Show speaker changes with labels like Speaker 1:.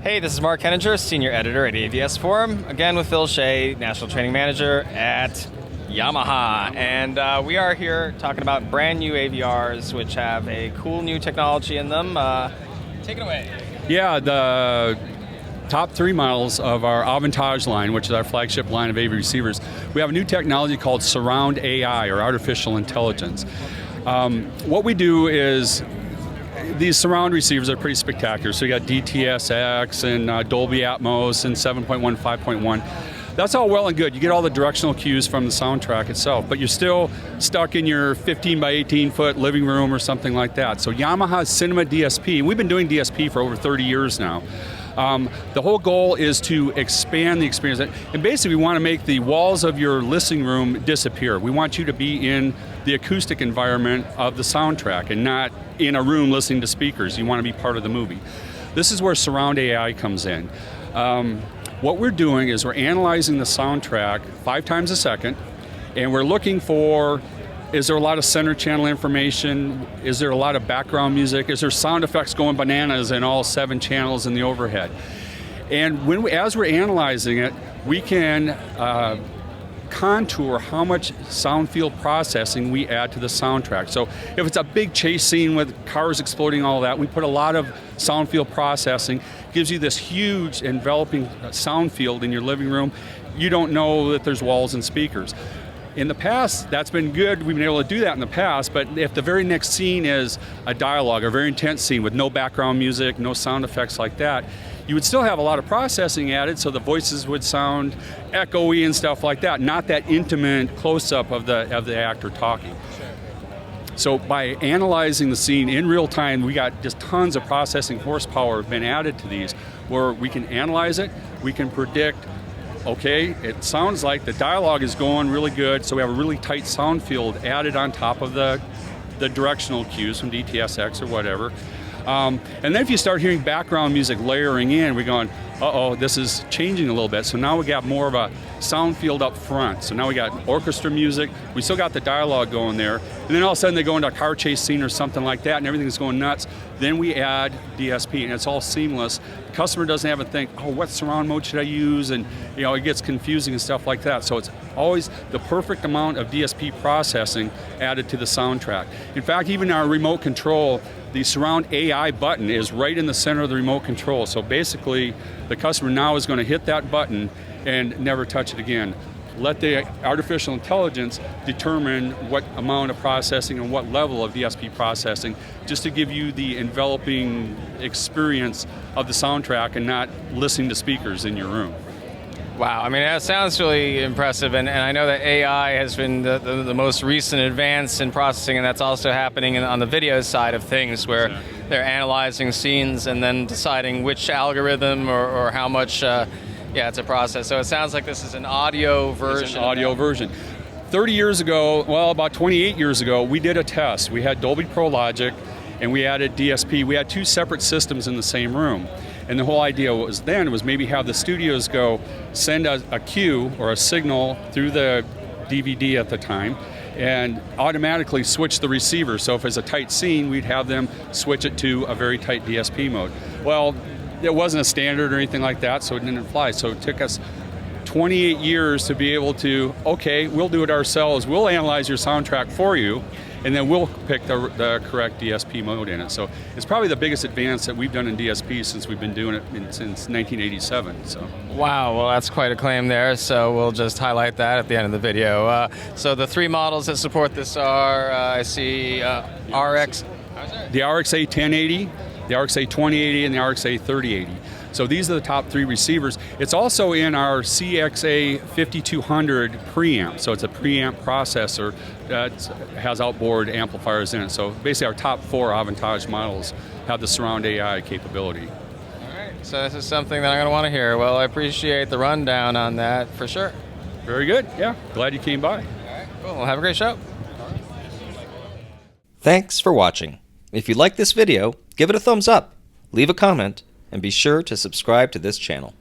Speaker 1: Hey, this is Mark Henninger, Senior Editor at AVS Forum, again with Phil Shea, National Training Manager at Yamaha. And we are here talking about brand new AVRs, which have a cool new technology in them. Take it away.
Speaker 2: Yeah, the top three models of our Aventage line, which is our flagship line of AV receivers, we have a new technology called Surround AI, or Artificial Intelligence. What we do is, these surround receivers are pretty spectacular. So you got DTS:X and Dolby Atmos and 7.1, 5.1. That's all well and good. You get all the directional cues from the soundtrack itself, but you're still stuck in your 15 by 18 foot living room or something like that. So Yamaha Cinema DSP, and we've been doing DSP for over 30 years now. The whole goal is to expand the experience. And basically we want to make the walls of your listening room disappear. We want you to be in the acoustic environment of the soundtrack and not in a room listening to speakers. You want to be part of the movie. This is where Surround AI comes in. What we're doing is we're analyzing the soundtrack 5 times a second, and we're looking for, is there a lot of center channel information? Is there a lot of background music? Is there sound effects going bananas in all 7 channels in the overhead? And as we're analyzing it, we can contour how much sound field processing we add to the soundtrack. So if it's a big chase scene with cars exploding, all that, we put a lot of sound field processing. Gives you this huge enveloping sound field in your living room. You don't know that there's walls and speakers. In the past, that's been good. We've been able to do that in the past, but if the very next scene is a dialogue, a very intense scene with no background music, no sound effects like that, you would still have a lot of processing added, so the voices would sound echoey and stuff like that, not that intimate close-up of the actor talking. So by analyzing the scene in real time, we got just tons of processing horsepower been added to these, where we can analyze it, we can predict, okay, it sounds like the dialogue is going really good, so we have a really tight sound field added on top of the directional cues from DTS:X or whatever. And then if you start hearing background music layering in, we're going, uh-oh, this is changing a little bit. So now we got more of a sound field up front. So now we got orchestra music, we still got the dialogue going there, and then all of a sudden they go into a car chase scene or something like that and everything's going nuts. Then we add DSP and it's all seamless. The customer doesn't have to think, oh, what surround mode should I use? And it gets confusing and stuff like that. So it's always the perfect amount of DSP processing added to the soundtrack. In fact, even our remote control, the Surround AI button is right in the center of the remote control. So basically, the customer now is going to hit that button and never touch it again. Let the artificial intelligence determine what amount of processing and what level of DSP processing, just to give you the enveloping experience of the soundtrack and not listening to speakers in your room.
Speaker 1: Wow, I mean, that sounds really impressive, and I know that AI has been the most recent advance in processing, and that's also happening on the video side of things, where they're analyzing scenes and then deciding which algorithm or how much, it's a process. So it sounds like this is an audio version.
Speaker 2: It's an audio version. 30 years ago, well, about 28 years ago, we did a test. We had Dolby Pro Logic, and we added DSP. We had 2 separate systems in the same room. And the whole idea was maybe have the studios send a cue or a signal through the DVD at the time and automatically switch the receiver. So if it's a tight scene, we'd have them switch it to a very tight DSP mode. Well, it wasn't a standard or anything like that, so it didn't fly. So it took us 28 years to be able to, okay, we'll do it ourselves. We'll analyze your soundtrack for you, and then we'll pick the correct DSP mode in it. So it's probably the biggest advance that we've done in DSP since we've been doing it since 1987. So.
Speaker 1: Wow, well that's quite a claim there, so we'll just highlight that at the end of the video. So the 3 models that support this are, I see RX...
Speaker 2: The RXA 1080, the RXA 2080, and the RXA 3080. So these are the top 3 receivers. It's also in our CXA 5200 preamp. So it's a preamp processor that has outboard amplifiers in it. So basically our top 4 Aventage models have the Surround AI capability.
Speaker 1: All right, so this is something that I'm going to want to hear. Well, I appreciate the rundown on that for sure.
Speaker 2: Very good, yeah. Glad you came by.
Speaker 1: All right, cool. Well, have a great show.
Speaker 3: Thanks for watching. If you like this video, give it a thumbs up, leave a comment, and be sure to subscribe to this channel.